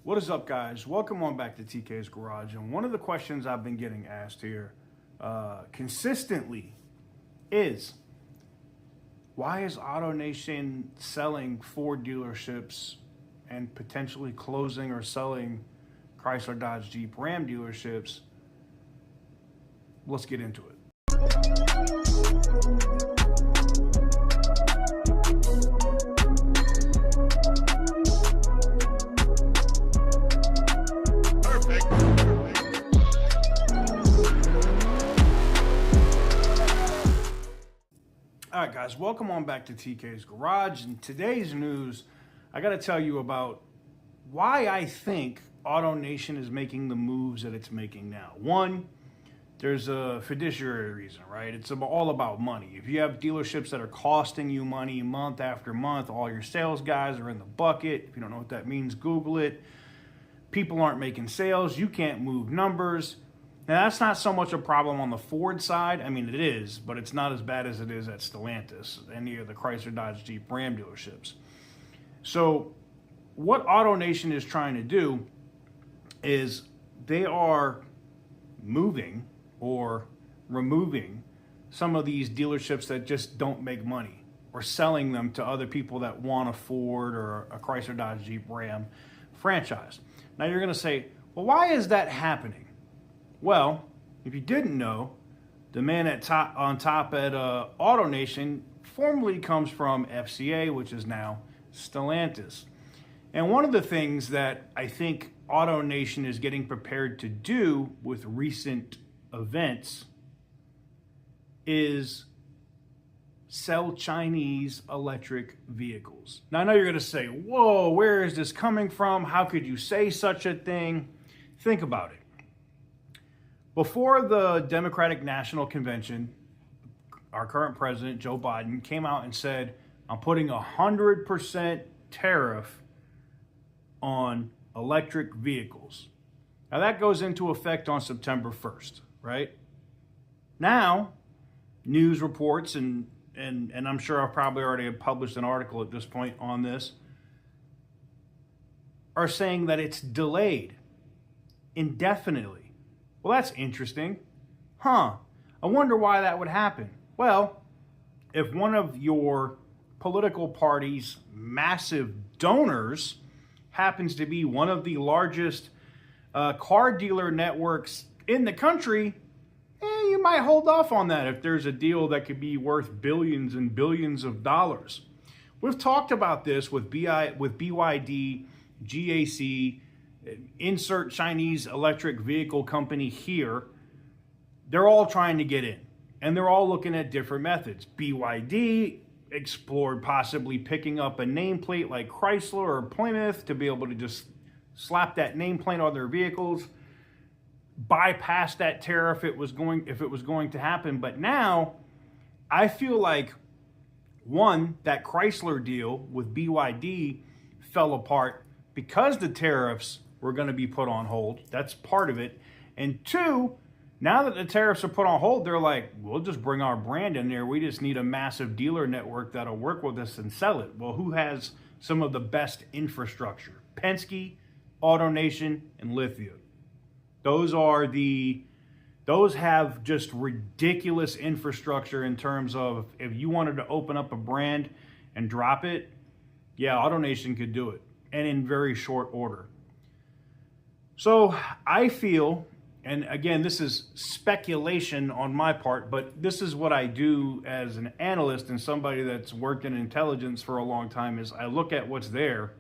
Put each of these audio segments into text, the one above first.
What is up, guys? Welcome on back to TK's Garage. And one of the questions I've been getting asked here consistently is, why is AutoNation selling Ford dealerships and potentially closing or selling Chrysler, Dodge, Jeep, Ram dealerships? Let's get into it. All right, guys, welcome on back to TK's Garage. In today's news, I got to tell you about why I think AutoNation is making the moves that it's making now. One, there's a fiduciary reason, right? It's all about money. If you have dealerships that are costing you money month after month, all your sales guys are in the bucket. If you don't know what that means, Google it. People aren't making sales. You can't move numbers. Now, that's not so much a problem on the Ford side. I mean, it is, but it's not as bad as it is at Stellantis, any of the Chrysler, Dodge, Jeep, Ram dealerships. So what AutoNation is trying to do is they are moving or removing some of these dealerships that just don't make money, or selling them to other people that want a Ford or a Chrysler, Dodge, Jeep, Ram franchise. Now, you're going to say, well, why is that happening? Well, if you didn't know, the man on top at AutoNation formerly comes from FCA, which is now Stellantis. And one of the things that I think AutoNation is getting prepared to do with recent events is sell Chinese electric vehicles. Now, I know you're going to say, whoa, where is this coming from? How could you say such a thing? Think about it. Before the Democratic National Convention, our current president, Joe Biden, came out and said, I'm putting 100% tariff on electric vehicles. Now, that goes into effect on September 1st, right? Now, news reports, and I'm sure I've probably already published an article at this point on this, are saying that it's delayed indefinitely. Well, that's interesting. I wonder why that would happen. Well, if one of your political party's massive donors happens to be one of the largest car dealer networks in the country, you might hold off on that if there's a deal that could be worth billions and billions of dollars. We've talked about this with BYD, GAC, insert Chinese electric vehicle company here. They're all trying to get in, and they're all looking at different methods. BYD explored possibly picking up a nameplate like Chrysler or Plymouth to be able to just slap that nameplate on their vehicles, bypass that tariff if it was going to happen. But now I feel like, one, that Chrysler deal with BYD fell apart because the tariffs were going to be put on hold. That's part of it. And two, now that the tariffs are put on hold, they're like, we'll just bring our brand in there. We just need a massive dealer network that'll work with us and sell it. Well, who has some of the best infrastructure? Penske, AutoNation, and Lithia. Those have just ridiculous infrastructure in terms of, if you wanted to open up a brand and drop it, yeah, AutoNation could do it, and in very short order. So I feel, and again, this is speculation on my part, but this is what I do as an analyst and somebody that's worked in intelligence for a long time, is I look at what's there,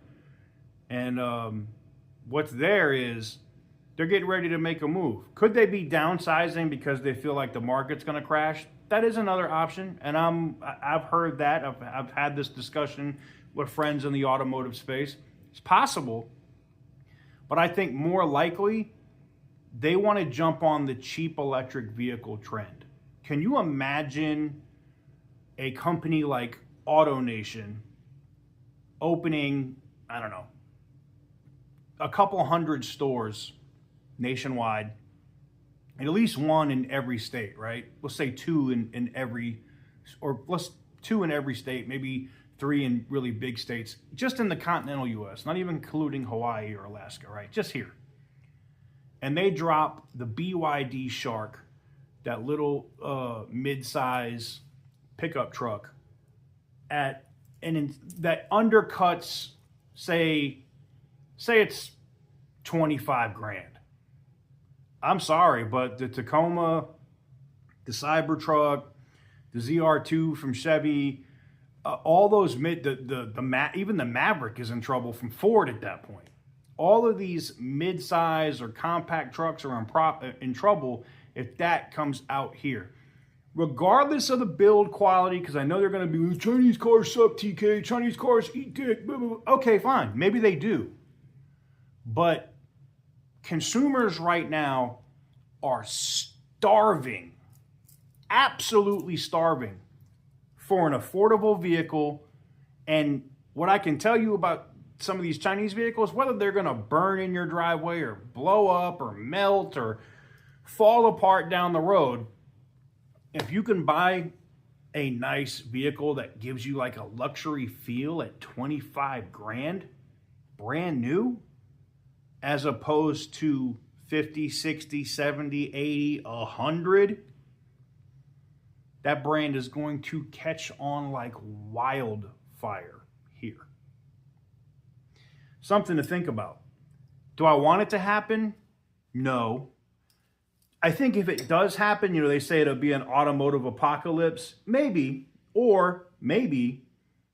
and what's there is they're getting ready to make a move. Could they be downsizing because they feel like the market's going to crash? That is another option, and I've heard that. I've had this discussion with friends in the automotive space. It's possible. But I think more likely, they want to jump on the cheap electric vehicle trend. Can you imagine a company like AutoNation opening, I don't know, a couple hundred stores nationwide, and at least one in every state, right? Let's say two in every state, maybe 3 in really big states, just in the continental U.S., not even including Hawaii or Alaska, right? Just here. And they drop the BYD Shark, that little mid-size pickup truck, that undercuts, say it's 25 grand. I'm sorry, but the Tacoma, the Cybertruck, the ZR2 from Chevy, all those even the Maverick is in trouble from Ford at that point. All of these mid-size or compact trucks are in trouble if that comes out here. Regardless of the build quality, because I know they're going to be, Chinese cars suck, TK, Chinese cars eat dick, blah, blah, blah. Okay, fine. Maybe they do. But consumers right now are starving, absolutely starving for an affordable vehicle. And what I can tell you about some of these Chinese vehicles, whether they're going to burn in your driveway or blow up or melt or fall apart down the road, if you can buy a nice vehicle that gives you like a luxury feel at 25 grand, brand new, as opposed to 50, 60, 70, 80, 100, that brand is going to catch on like wildfire here. Something to think about. Do I want it to happen? No. I think if it does happen, they say it'll be an automotive apocalypse. Maybe, or maybe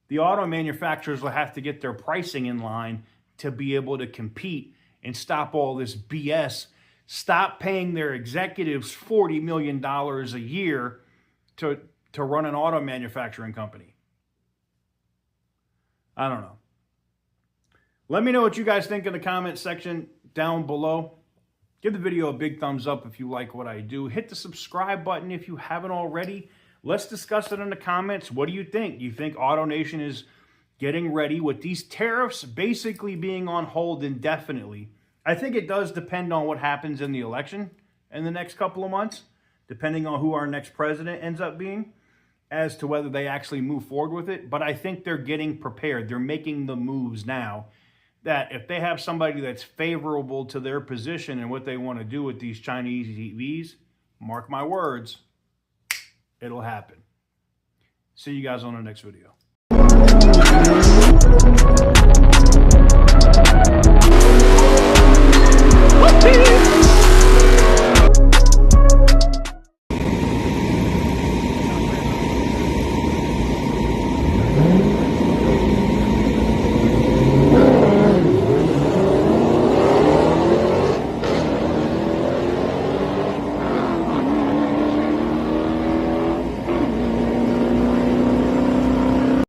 the auto manufacturers will have to get their pricing in line to be able to compete and stop all this BS. Stop paying their executives $40 million a year to run an auto manufacturing company. I don't know. Let me know what you guys think in the comment section down below. Give the video a big thumbs up if you like what I do. Hit the subscribe button if you haven't already. Let's discuss it in the comments. What do you think? Do you think AutoNation is getting ready with these tariffs basically being on hold indefinitely? I think it does depend on what happens in the election in the next couple of months, depending on who our next president ends up being, as to whether they actually move forward with it. But I think they're getting prepared. They're making the moves now, that if they have somebody that's favorable to their position and what they want to do with these Chinese EVs, mark my words, it'll happen. See you guys on the next video.